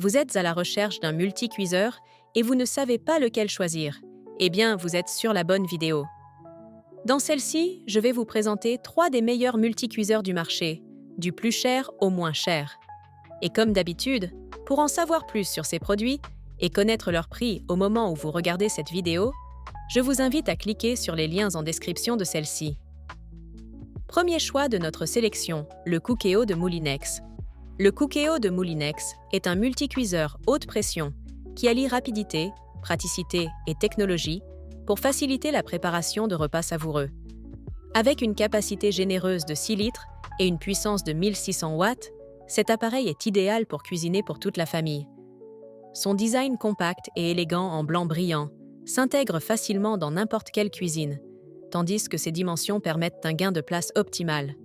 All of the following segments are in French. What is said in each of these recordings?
Vous êtes à la recherche d'un multicuiseur et vous ne savez pas lequel choisir. Eh bien, vous êtes sur la bonne vidéo. Dans celle-ci, je vais vous présenter 3 des meilleurs multicuiseurs du marché, du plus cher au moins cher. Et comme d'habitude, pour en savoir plus sur ces produits et connaître leur prix au moment où vous regardez cette vidéo, je vous invite à cliquer sur les liens en description de celle-ci. Premier choix de notre sélection, le Cookéo de Moulinex. Le Cookéo de Moulinex est un multicuiseur haute pression qui allie rapidité, praticité et technologie pour faciliter la préparation de repas savoureux. Avec une capacité généreuse de 6 litres et une puissance de 1600 watts, cet appareil est idéal pour cuisiner pour toute la famille. Son design compact et élégant en blanc brillant s'intègre facilement dans n'importe quelle cuisine, tandis que ses dimensions permettent un gain de place optimal.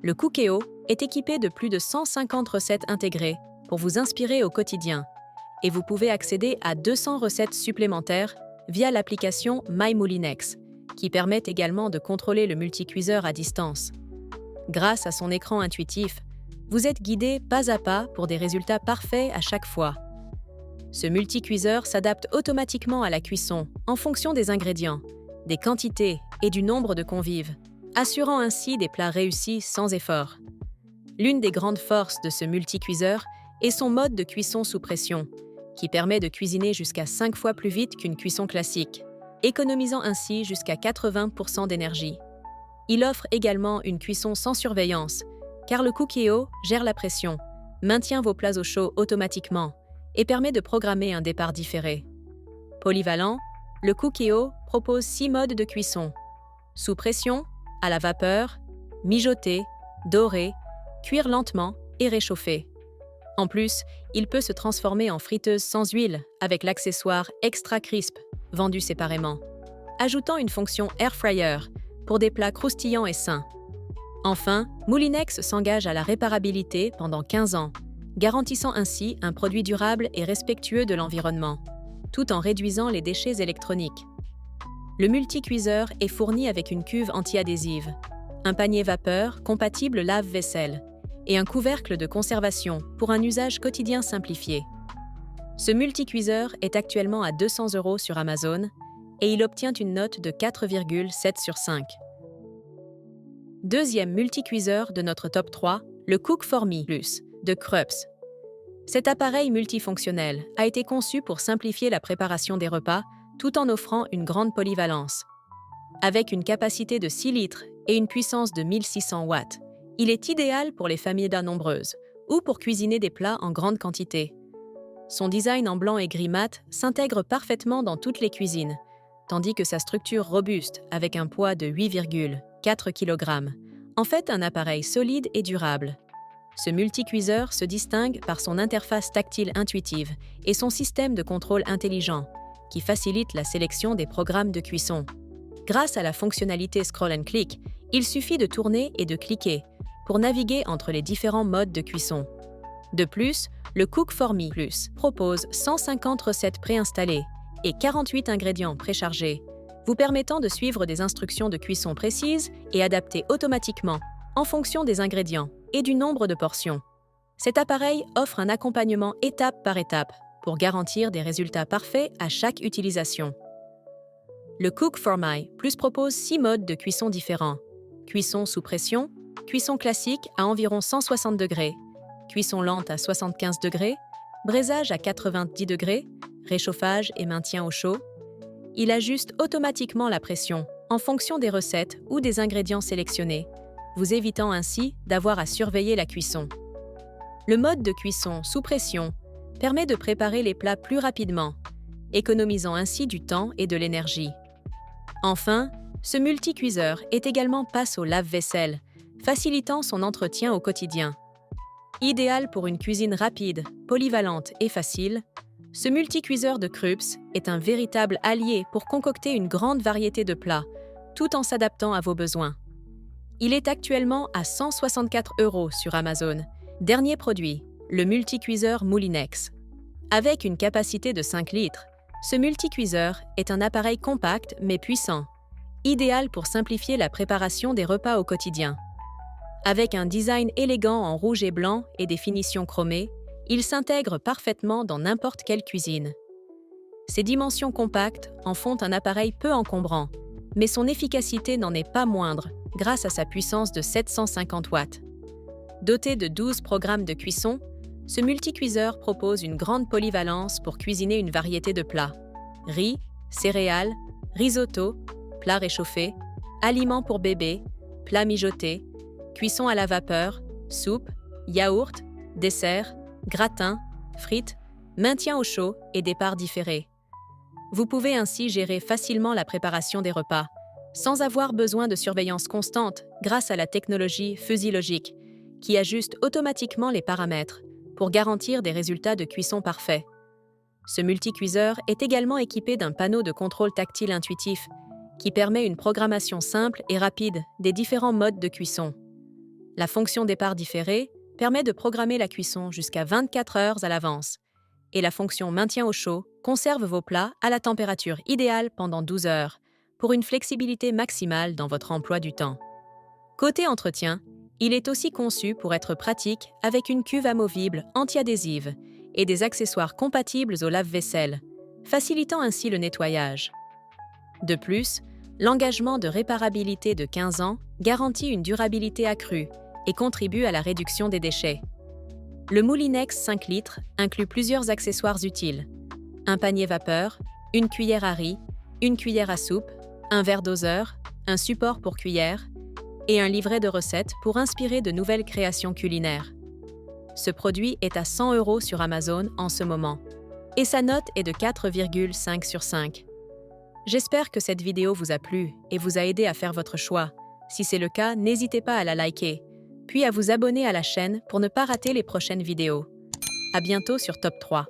Le Cookéo est équipé de plus de 150 recettes intégrées pour vous inspirer au quotidien, et vous pouvez accéder à 200 recettes supplémentaires via l'application MyMoulinex, qui permet également de contrôler le multicuiseur à distance. Grâce à son écran intuitif, vous êtes guidé pas à pas pour des résultats parfaits à chaque fois. Ce multicuiseur s'adapte automatiquement à la cuisson en fonction des ingrédients, des quantités et du nombre de convives, assurant ainsi des plats réussis sans effort. L'une des grandes forces de ce multicuiseur est son mode de cuisson sous pression, qui permet de cuisiner jusqu'à 5 fois plus vite qu'une cuisson classique, économisant ainsi jusqu'à 80% d'énergie. Il offre également une cuisson sans surveillance, car le Cookéo gère la pression, maintient vos plats au chaud automatiquement et permet de programmer un départ différé. Polyvalent, le Cookéo propose 6 modes de cuisson: sous pression, à la vapeur, mijoter, dorer, cuire lentement et réchauffer. En plus, il peut se transformer en friteuse sans huile avec l'accessoire Extra Crisp, vendu séparément, ajoutant une fonction Air Fryer pour des plats croustillants et sains. Enfin, Moulinex s'engage à la réparabilité pendant 15 ans, garantissant ainsi un produit durable et respectueux de l'environnement, tout en réduisant les déchets électroniques. Le multicuiseur est fourni avec une cuve anti-adhésive, un panier vapeur compatible lave-vaisselle et un couvercle de conservation pour un usage quotidien simplifié. Ce multicuiseur est actuellement à 200 € sur Amazon et il obtient une note de 4,7 sur 5. Deuxième multicuiseur de notre top 3, le Cook4Me Plus de Krups. Cet appareil multifonctionnel a été conçu pour simplifier la préparation des repas tout en offrant une grande polyvalence. Avec une capacité de 6 litres et une puissance de 1600 watts, il est idéal pour les familles nombreuses ou pour cuisiner des plats en grande quantité. Son design en blanc et gris mat s'intègre parfaitement dans toutes les cuisines, tandis que sa structure robuste avec un poids de 8,4 kg en fait un appareil solide et durable. Ce multicuiseur se distingue par son interface tactile intuitive et son système de contrôle intelligent, qui facilite la sélection des programmes de cuisson. Grâce à la fonctionnalité Scroll and Click, il suffit de tourner et de cliquer pour naviguer entre les différents modes de cuisson. De plus, le Cook4Me Plus propose 150 recettes préinstallées et 48 ingrédients préchargés, vous permettant de suivre des instructions de cuisson précises et adaptées automatiquement en fonction des ingrédients et du nombre de portions. Cet appareil offre un accompagnement étape par étape pour garantir des résultats parfaits à chaque utilisation. Le Cook4Me Plus propose 6 modes de cuisson différents: cuisson sous pression, cuisson classique à environ 160 degrés, cuisson lente à 75 degrés, braisage à 90 degrés, réchauffage et maintien au chaud. Il ajuste automatiquement la pression en fonction des recettes ou des ingrédients sélectionnés, vous évitant ainsi d'avoir à surveiller la cuisson. Le mode de cuisson sous pression permet de préparer les plats plus rapidement, économisant ainsi du temps et de l'énergie. Enfin, ce multicuiseur est également passe au lave-vaisselle, facilitant son entretien au quotidien. Idéal pour une cuisine rapide, polyvalente et facile, ce multicuiseur de Krups est un véritable allié pour concocter une grande variété de plats, tout en s'adaptant à vos besoins. Il est actuellement à 164 € sur Amazon. Dernier produit, le multicuiseur Moulinex. Avec une capacité de 5 litres, ce multicuiseur est un appareil compact mais puissant, idéal pour simplifier la préparation des repas au quotidien. Avec un design élégant en rouge et blanc et des finitions chromées, Il s'intègre parfaitement dans n'importe quelle cuisine. Ses dimensions compactes en font un appareil peu encombrant, mais son efficacité n'en est pas moindre grâce à sa puissance de 750 watts. Doté de 12 programmes de cuisson, ce multicuiseur propose une grande polyvalence pour cuisiner une variété de plats. Riz, céréales, risotto, plats réchauffés, aliments pour bébés, plats mijotés, cuisson à la vapeur, soupe, yaourt, dessert, gratin, frites, maintien au chaud et départ différé. Vous pouvez ainsi gérer facilement la préparation des repas, sans avoir besoin de surveillance constante grâce à la technologie FusiLogic, qui ajuste automatiquement les paramètres pour garantir des résultats de cuisson parfaits. Ce multicuiseur est également équipé d'un panneau de contrôle tactile intuitif qui permet une programmation simple et rapide des différents modes de cuisson. La fonction départ différé permet de programmer la cuisson jusqu'à 24 heures à l'avance, et la fonction maintien au chaud conserve vos plats à la température idéale pendant 12 heures, pour une flexibilité maximale dans votre emploi du temps. Côté entretien, il est aussi conçu pour être pratique avec une cuve amovible anti-adhésive et des accessoires compatibles au lave-vaisselle, facilitant ainsi le nettoyage. De plus, l'engagement de réparabilité de 15 ans garantit une durabilité accrue et contribue à la réduction des déchets. Le Moulinex 5 litres inclut plusieurs accessoires utiles: un panier vapeur, une cuillère à riz, une cuillère à soupe, un verre doseur, un support pour cuillère et un livret de recettes pour inspirer de nouvelles créations culinaires. Ce produit est à 100 € sur Amazon en ce moment, et sa note est de 4,5 sur 5. J'espère que cette vidéo vous a plu et vous a aidé à faire votre choix. Si c'est le cas, n'hésitez pas à la liker, puis à vous abonner à la chaîne pour ne pas rater les prochaines vidéos. À bientôt sur Top 3.